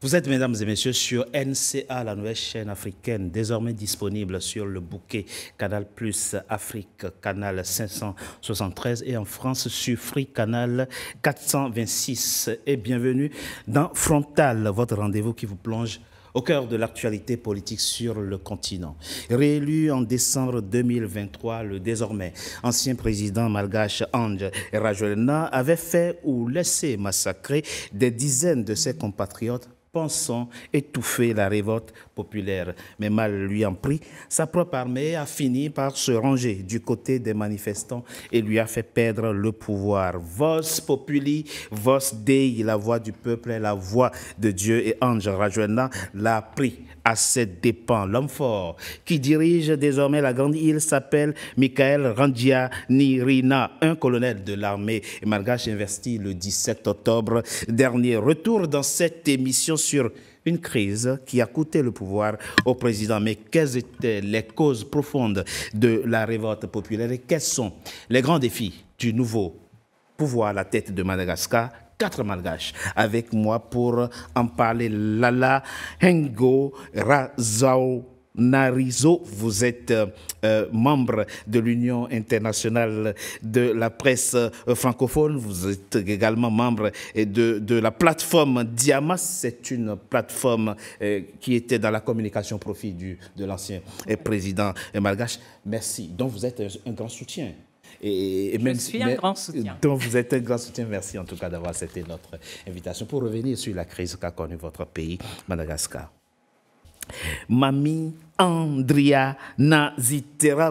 Vous êtes, mesdames et messieurs, sur NCA, la nouvelle chaîne africaine, désormais disponible sur le bouquet Canal Plus Afrique, canal 573, et en France sur Free Canal 426. Et bienvenue dans Frontal, votre rendez-vous qui vous plonge au cœur de l'actualité politique sur le continent. Réélu en décembre 2023, le désormais ancien président malgache Andry Rajoelina avait fait ou laissé massacrer des dizaines de ses compatriotes pensant étouffer la révolte populaire. Mais mal lui en pris, sa propre armée a fini par se ranger du côté des manifestants et lui a fait perdre le pouvoir. Vos populi, vos dei, la voix du peuple est la voix de Dieu, et Andry Rajoelina l'a pris à ses dépens. L'homme fort qui dirige désormais la grande île s'appelle Michael Randrianirina, un colonel de l'armée malgache investi le 17 octobre dernier. Retour dans cette émission sur une crise qui a coûté le pouvoir au président. Mais quelles étaient les causes profondes de la révolte populaire et quels sont les grands défis du nouveau pouvoir à la tête de Madagascar? 4 malgaches avec moi pour en parler. Lala Hengo Razao-Narizo, vous êtes membre de l'Union internationale de la presse francophone. Vous êtes également membre de la plateforme Diamas. C'est une plateforme qui était dans la communication profit de l'ancien président malgache. Merci. Donc vous êtes un grand soutien. Je suis un grand soutien. Donc vous êtes un grand soutien. Merci en tout cas d'avoir accepté notre invitation pour revenir sur la crise qu'a connue votre pays, Madagascar. Mami Randrianirina,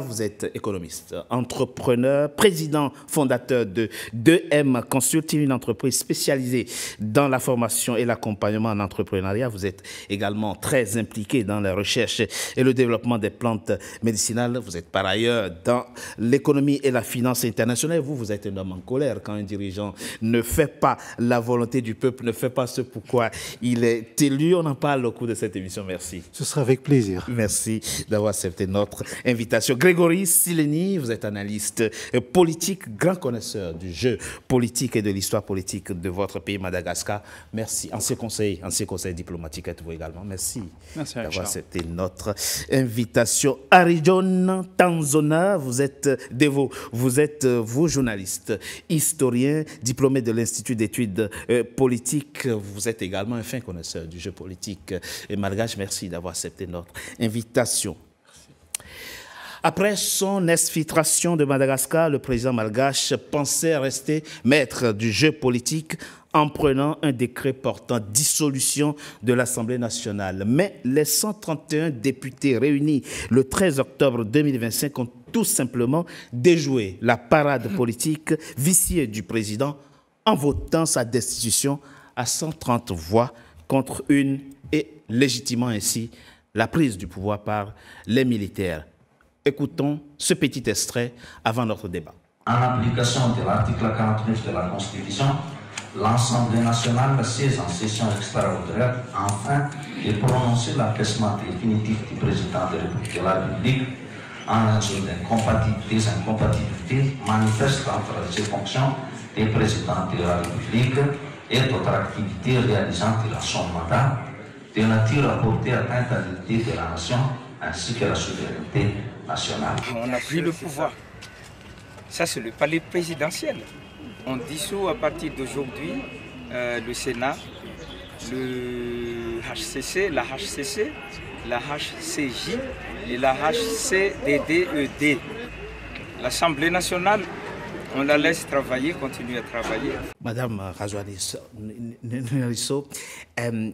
vous êtes économiste, entrepreneur, président fondateur de 2M Consulting, une entreprise spécialisée dans la formation et l'accompagnement en entrepreneuriat. Vous êtes également très impliqué dans la recherche et le développement des plantes médicinales. Vous êtes par ailleurs dans l'économie et la finance internationale. Vous êtes un homme en colère quand un dirigeant ne fait pas la volonté du peuple, ne fait pas ce pourquoi il est élu. On en parle au cours de cette émission. Merci. Ce sera avec plaisir. Merci d'avoir accepté notre invitation. Grégory Sileni, vous êtes analyste politique, grand connaisseur du jeu politique et de l'histoire politique de votre pays, Madagascar. Merci. Ancien conseiller diplomatique, êtes-vous également. Merci d'avoir accepté notre invitation. Arijon Tanzona, vous êtes vous journaliste, historien, diplômé de l'Institut d'études politiques. Vous êtes également un fin connaisseur du jeu politique malgache. Merci d'avoir accepté notre invitation. Après son exfiltration de Madagascar, le président malgache pensait rester maître du jeu politique en prenant un décret portant dissolution de l'Assemblée nationale. Mais les 131 députés réunis le 13 octobre 2025 ont tout simplement déjoué la parade politique viciée du président en votant sa destitution à 130 voix contre 1 et légitimant ainsi la prise du pouvoir par les militaires. Écoutons ce petit extrait avant notre débat. En application de l'article 49 de la Constitution, l'Assemblée nationale saisit en session extraordinaire afin de prononcer l'abaissement définitif du président de la République en raison des incompatibilités manifestes entre ses fonctions de président de la République et d'autres activités réalisant son mandat, de nature à porter atteinte à l'unité de la nation ainsi que la souveraineté nationale. On a pris le pouvoir. Ça, c'est le palais présidentiel. On dissout à partir d'aujourd'hui le Sénat, le HCC, la HCC, la HCJ et la HCDDED. L'Assemblée nationale, on la laisse travailler, continuer à travailler. Madame Razao-Narizo,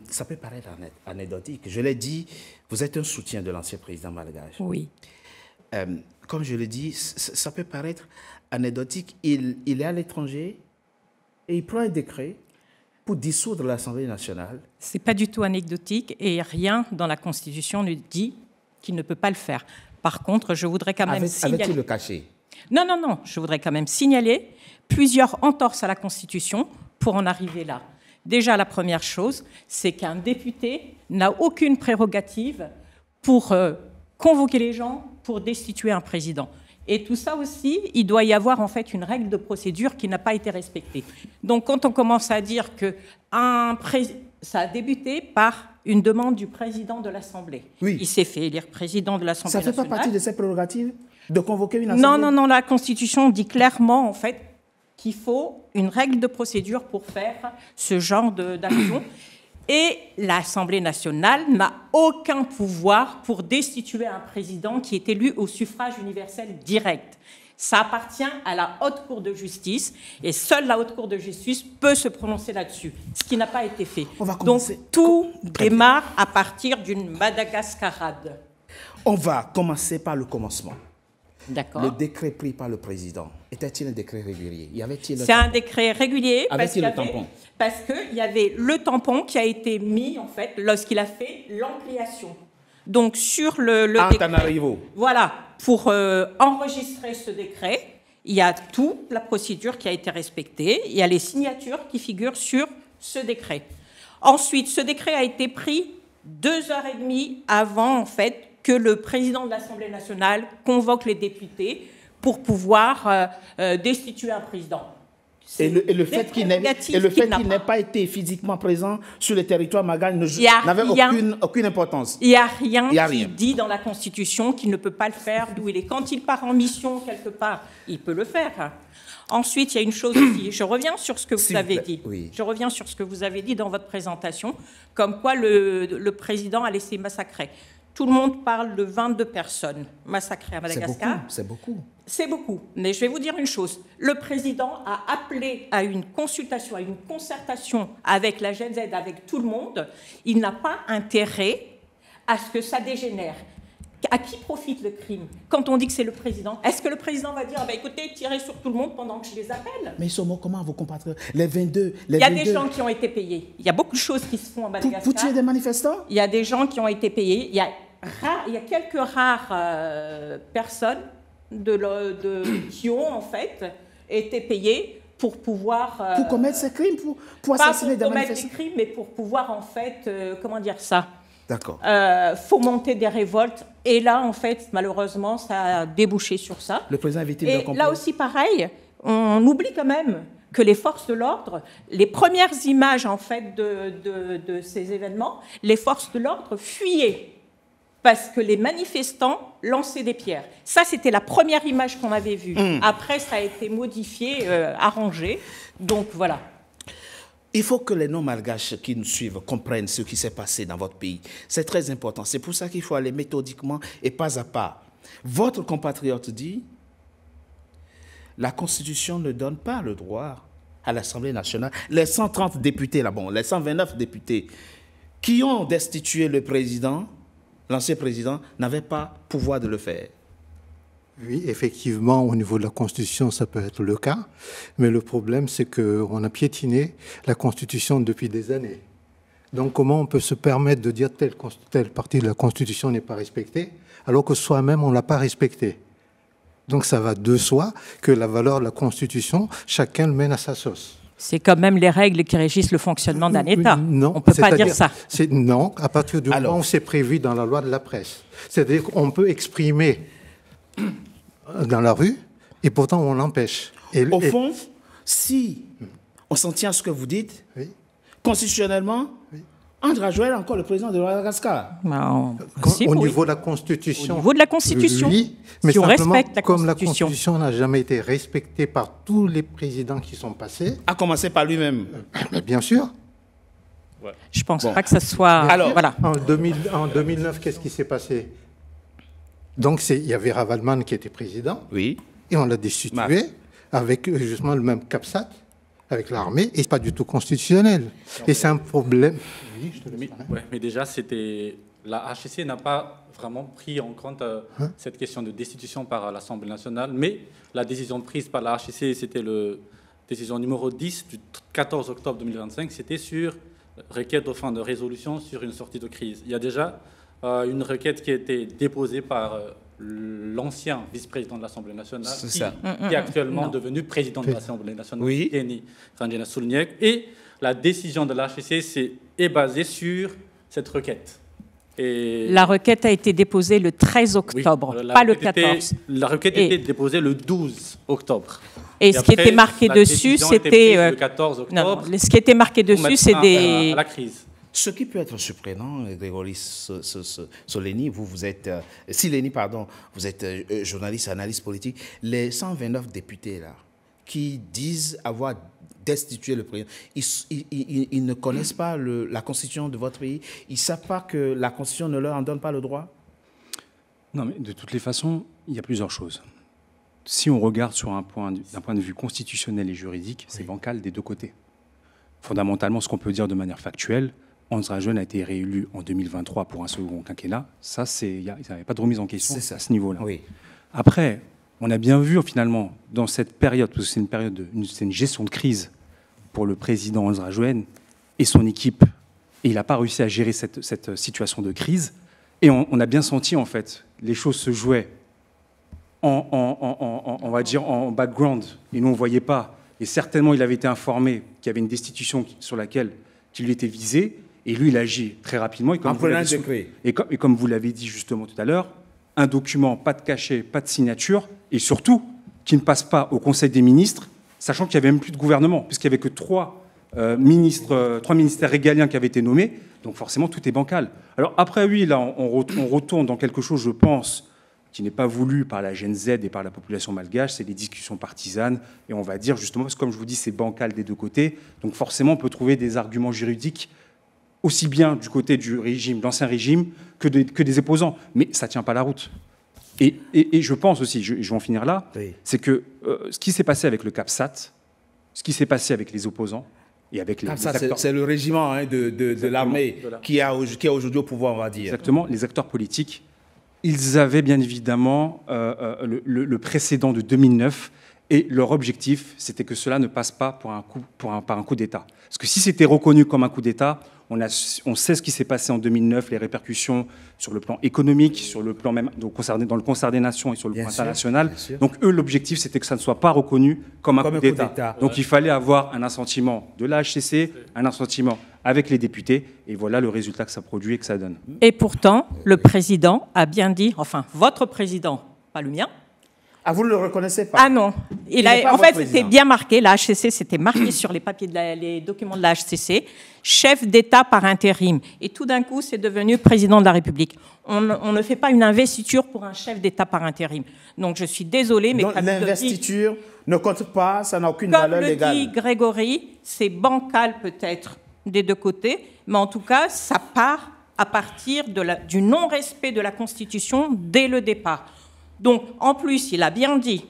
ça peut paraître anecdotique. Je l'ai dit, vous êtes un soutien de l'ancien président malgache. Oui. Comme je l'ai dit, ça peut paraître anecdotique. Il est à l'étranger et il prend un décret pour dissoudre l'Assemblée nationale. Ce n'est pas du tout anecdotique et rien dans la Constitution ne dit qu'il ne peut pas le faire. Par contre, je voudrais quand même signaler... Avait-il le caché? Non. Je voudrais quand même signaler plusieurs entorses à la Constitution pour en arriver là. Déjà, la première chose, c'est qu'un député n'a aucune prérogative pour convoquer les gens pour destituer un président. Et tout ça aussi, il doit y avoir en fait une règle de procédure qui n'a pas été respectée. Donc quand on commence à dire que ça a débuté par une demande du président de l'Assemblée. Oui. Il s'est fait élire président de l'Assemblée nationale. Ça ne fait pas partie de ses prérogatives de convoquer une assemblée? Non, non, non, la Constitution dit clairement en fait qu'il faut une règle de procédure pour faire ce genre d'action. Et l'Assemblée nationale n'a aucun pouvoir pour destituer un président qui est élu au suffrage universel direct. Ça appartient à la Haute Cour de justice et seule la Haute Cour de justice peut se prononcer là-dessus, ce qui n'a pas été fait. Donc tout démarre à partir d'une madagascarade. On va commencer par le commencement. D'accord. Le décret pris par le président, était-il un décret régulier? C'est un décret régulier avait-il le tampon? Parce qu'il y avait le tampon qui a été mis, en fait, lorsqu'il a fait l'ampliation. Donc, sur le décret, voilà, pour enregistrer ce décret, il y a toute la procédure qui a été respectée. Il y a les signatures qui figurent sur ce décret. Ensuite, ce décret a été pris 2h30 avant, en fait, que le président de l'Assemblée nationale convoque les députés pour pouvoir destituer un président. Et le fait qu'il n'ait pas été physiquement présent sur le territoire malgache n'avait aucune importance. Il n'y a rien qui dit dans la Constitution qu'il ne peut pas le faire d'où il est. Quand il part en mission quelque part, il peut le faire. Ensuite, il y a une chose aussi. Je reviens sur ce que vous avez dit. Oui. Je reviens sur ce que vous avez dit dans votre présentation, comme quoi le président a laissé massacrer. Tout le monde parle de 22 personnes massacrées à Madagascar. C'est beaucoup. C'est beaucoup. Mais je vais vous dire une chose. Le président a appelé à une consultation, à une concertation avec la GNZ, avec tout le monde. Il n'a pas intérêt à ce que ça dégénère. À qui profite le crime? Quand on dit que c'est le président, est-ce que le président va dire écoutez, tirez sur tout le monde pendant que je les appelle? Mais ils sont morts comment, vos compatriotes? Les 22 Il y a des gens qui ont été payés. Il y a beaucoup de choses qui se font à Madagascar. Pour tuer des manifestants? Il y a des gens qui ont été payés. Il y a quelques rares personnes qui ont en fait été payées pour pouvoir... pour commettre ces crimes, pour assassiner des manifestants? Pas pour commettre des crimes, mais pour pouvoir en fait, comment dire ça? D'accord. Fomenter des révoltes. Et là, en fait, malheureusement, ça a débouché sur ça. Le président est victime d'un complot. Et là aussi, pareil, on oublie quand même que les forces de l'ordre, les premières images, en fait, de ces événements, les forces de l'ordre fuyaient parce que les manifestants lançaient des pierres. Ça, c'était la première image qu'on avait vue. Après, ça a été modifié, arrangé. Donc, voilà. Il faut que les non-malgaches qui nous suivent comprennent ce qui s'est passé dans votre pays. C'est très important. C'est pour ça qu'il faut aller méthodiquement et pas à pas. Votre compatriote dit la Constitution ne donne pas le droit à l'Assemblée nationale. Les 130 députés, là, bon, les 129 députés qui ont destitué le président, l'ancien président, n'avaient pas pouvoir de le faire. Oui, effectivement, au niveau de la Constitution, ça peut être le cas. Mais le problème, c'est qu'on a piétiné la Constitution depuis des années. Donc, comment on peut se permettre de dire telle partie de la Constitution n'est pas respectée, alors que soi-même, on ne l'a pas respectée? Donc, ça va de soi que la valeur de la Constitution, chacun le mène à sa sauce. C'est quand même les règles qui régissent le fonctionnement d'un État. Non, on ne peut pas dire ça. Non, à partir du moment où c'est prévu dans la loi de la presse. C'est-à-dire qu'on peut exprimer dans la rue, et pourtant on l'empêche. Au fond, si on s'en tient à ce que vous dites, oui, constitutionnellement, oui, André Joël est encore le président de Madagascar. Au niveau de la Constitution. Au niveau de la Constitution. Oui, mais si on respecte la Constitution. Comme la Constitution n'a jamais été respectée par tous les présidents qui sont passés. À commencer par lui-même. Bien sûr. Ouais. Je ne pense pas que ça soit... Alors, voilà. En 2009, qu'est-ce qui s'est passé? Donc, il y avait Ravalman qui était président. Oui. Et on l'a destitué avec justement le même CAPSAT, avec l'armée, et c'est pas du tout constitutionnel. Et c'est un problème. Oui, je te laisse parler. Mais déjà, la HCC n'a pas vraiment pris en compte cette question de destitution par l'Assemblée nationale, mais la décision prise par la HCC, c'était la décision numéro 10 du 14 octobre 2025, c'était sur requête aux fins de résolution sur une sortie de crise. Il y a déjà une requête qui a été déposée par l'ancien vice-président de l'Assemblée nationale, qui est actuellement devenu président de l'Assemblée nationale, Kenny Ranjana Soulniek. Et la décision de l'HCC est basée sur cette requête. Et la requête a été déposée le 13 octobre, pas le 14. La requête était déposée le 12 octobre. Et ce qui était marqué dessus, c'était... le 14 octobre. Non, ce qui était marqué dessus, c'est des... À la crise. Ce qui peut être surprenant, Grégory Soleni, vous êtes, Sileni, pardon, vous êtes journaliste, analyste politique, les 129 députés là, qui disent avoir destitué le président, ils ne connaissent pas la constitution de votre pays, ils ne savent pas que la constitution ne leur en donne pas le droit? Non, mais de toutes les façons, il y a plusieurs choses. Si on regarde d'un point de vue constitutionnel et juridique, c'est bancal des deux côtés. Fondamentalement, ce qu'on peut dire de manière factuelle, Hans Rajön a été réélu en 2023 pour un second quinquennat. Ça, il n'y avait pas de remise en question à ce niveau-là. Oui. Après, on a bien vu finalement, dans cette période, parce que c'est une gestion de crise pour le président Hans Rajön et son équipe, et il n'a pas réussi à gérer cette situation de crise. Et on a bien senti, en fait, les choses se jouaient on va dire, en background, et nous, on ne voyait pas. Et certainement, il avait été informé qu'il y avait une destitution sur laquelle il lui était visé. Et lui, il agit très rapidement. Et comme vous l'avez dit justement tout à l'heure, un document, pas de cachet, pas de signature, et surtout, qui ne passe pas au Conseil des ministres, sachant qu'il n'y avait même plus de gouvernement, puisqu'il n'y avait que trois ministères régaliens qui avaient été nommés. Donc forcément, tout est bancal. Alors après, oui, là, on retourne dans quelque chose, je pense, qui n'est pas voulu par la Gen Z et par la population malgache, c'est les discussions partisanes. Et on va dire justement, parce que comme je vous dis, c'est bancal des deux côtés. Donc forcément, on peut trouver des arguments juridiques aussi bien du côté du régime, l'ancien régime, que des opposants. Mais ça ne tient pas la route. Et je pense aussi, je vais en finir là, oui, c'est que ce qui s'est passé avec le CAPSAT, ce qui s'est passé avec les opposants, et avec les acteurs... C'est le régiment de l'armée qui est aujourd'hui au pouvoir, on va dire. Exactement, les acteurs politiques, ils avaient bien évidemment le précédent de 2009, et leur objectif, c'était que cela ne passe pas par un coup d'État. Parce que si c'était reconnu comme un coup d'État, on sait ce qui s'est passé en 2009, les répercussions sur le plan économique, sur le plan même dans le concert des nations et sur le plan international. Donc eux, l'objectif, c'était que ça ne soit pas reconnu comme un coup d'État. Donc il fallait avoir un assentiment de la HCC, un assentiment avec les députés, et voilà le résultat que ça produit et que ça donne. Et pourtant, le président a bien dit, enfin votre président, pas le mien. Ah, vous ne le reconnaissez pas? Ah non. En fait, c'était bien marqué, la HCC, c'était marqué sur les papiers, les documents de la HCC, chef d'État par intérim. Et tout d'un coup, c'est devenu président de la République. On ne fait pas une investiture pour un chef d'État par intérim. Donc, je suis désolée, mais... Donc, l'investiture ne compte pas, ça n'a aucune valeur légale. Comme le dit Grégory, c'est bancal peut-être des deux côtés, mais en tout cas, ça part à partir du non-respect de la Constitution dès le départ. Donc, en plus, il a bien dit,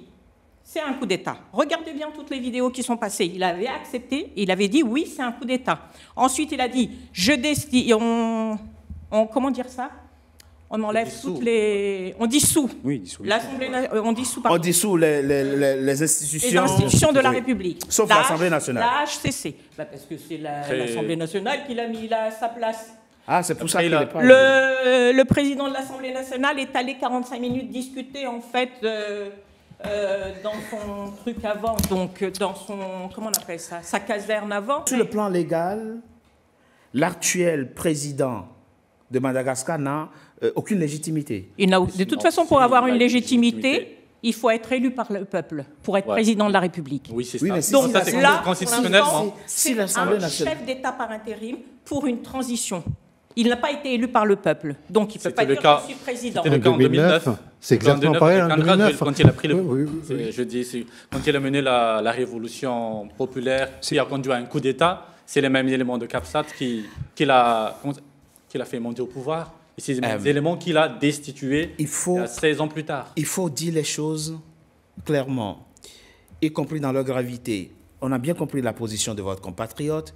c'est un coup d'État. Regardez bien toutes les vidéos qui sont passées. Il avait accepté, il avait dit, oui, c'est un coup d'État. Ensuite, il a dit, comment dire ça? On enlève toutes les... On dissout. Oui, dissout. L'Assemblée, on dissout, on dissout les institutions... Les institutions de la République. Sauf l'Assemblée nationale. La HCC. Parce que c'est l'Assemblée nationale qui l'a mis à sa place. Ah, c'est pour ça qu'il n'est pas... Le président de l'Assemblée nationale est allé 45 minutes discuter, en fait, dans son truc avant, donc dans son... Comment on appelle ça? Sa caserne avant. Sur le plan légal, l'actuel président de Madagascar n'a aucune légitimité. De toute façon, pour avoir une légitimité, il faut être élu par le peuple pour être président de la République. Oui, c'est ça. Mais donc ça, c'est là, constitutionnellement, c'est un chef d'État par intérim pour une transition. Il n'a pas été élu par le peuple, donc il ne peut pas dire je suis président. C'était le cas en 2009. C'est exactement pareil en 2009. Quand il a pris quand il a mené la révolution populaire, qui a conduit à un coup d'État, c'est les mêmes éléments de CAPSAT qu'il a fait monter au pouvoir. Et c'est les éléments qu'il a destitués 16 ans plus tard. Il faut dire les choses clairement, y compris dans leur gravité. On a bien compris la position de votre compatriote.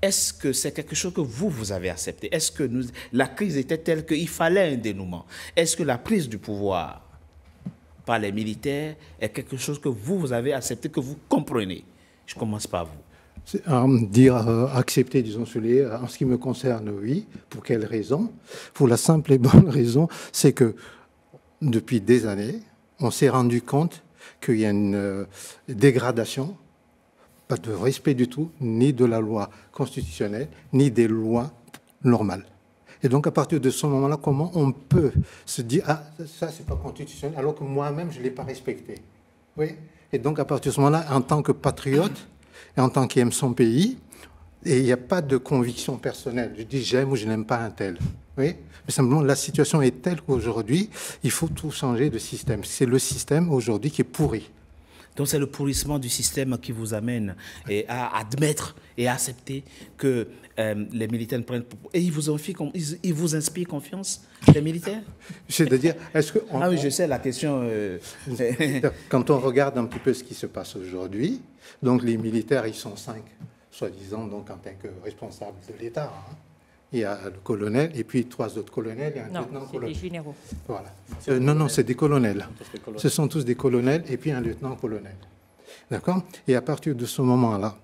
Est-ce que c'est quelque chose que vous avez accepté? Est-ce que la crise était telle qu'il fallait un dénouement? Est-ce que la prise du pouvoir par les militaires est quelque chose que vous avez accepté, que vous comprenez? Je commence par vous. Accepter, disons, en ce qui me concerne, oui. Pour quelle raison? Pour la simple et bonne raison, c'est que depuis des années, on s'est rendu compte qu'il y a une dégradation, pas de respect du tout, ni de la loi constitutionnelle, ni des lois normales. Et donc, à partir de ce moment-là, comment on peut se dire « Ah, ça, c'est pas constitutionnel, alors que moi-même, je ne l'ai pas respecté ». Oui. Et donc, à partir de ce moment-là, en tant que patriote, et en tant qu'aime son pays, et il n'y a pas de conviction personnelle. Je dis j'aime ou je n'aime pas un tel. Oui. Mais simplement, la situation est telle qu'aujourd'hui, il faut tout changer de système. C'est le système aujourd'hui qui est pourri. Donc c'est le pourrissement du système qui vous amène à admettre et à accepter que les militaires prennent... Et ils vous inspirent confiance, les militaires? C'est-à-dire, est-ce que... Ah oui, je sais, la question... Quand on regarde un petit peu ce qui se passe aujourd'hui, donc les militaires, ils sont 5, soi-disant, donc en tant que responsables de l'État. Hein. Il y a le colonel, et puis 3 autres colonels et un lieutenant-colonel. Non, c'est des généraux. Voilà. Non, c'est des colonels. Ce sont tous des colonels et puis un lieutenant-colonel. D'accord? Et à partir de ce moment-là,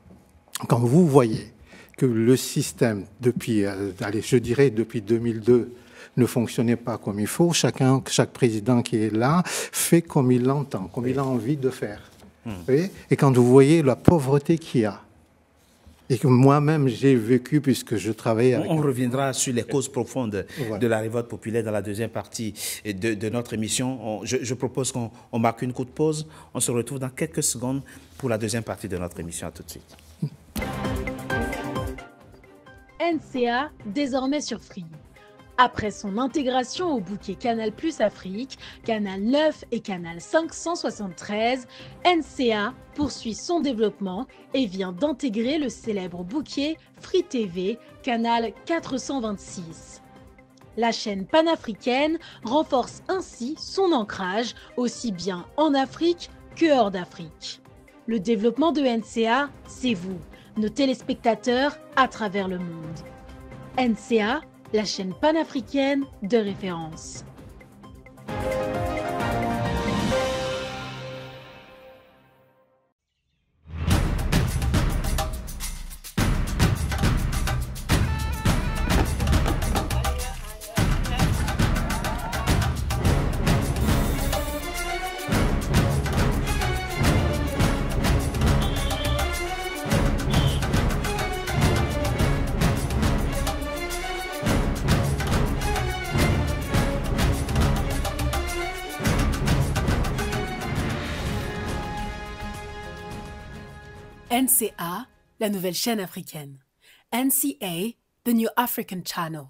quand vous voyez que le système, depuis, je dirais depuis 2002, ne fonctionnait pas comme il faut, chaque président qui est là fait comme il l'entend, comme il a envie de faire. Oui? Et quand vous voyez la pauvreté qu'il y a, et que moi-même j'ai vécu puisque je travaillais avec... On reviendra sur les causes profondes de la révolte populaire dans la deuxième partie de notre émission. Je propose qu'on marque une courte pause. On se retrouve dans quelques secondes pour la deuxième partie de notre émission. À tout de suite. NCA, désormais sur Free. Après son intégration au bouquet Canal+ Afrique, Canal 9 et Canal 573, NCA poursuit son développement et vient d'intégrer le célèbre bouquet Free TV, Canal 426. La chaîne panafricaine renforce ainsi son ancrage aussi bien en Afrique que hors d'Afrique. Le développement de NCA, c'est vous, nos téléspectateurs à travers le monde. NCA, la chaîne panafricaine de référence. NCA, la nouvelle chaîne africaine. NCA, the New African Channel.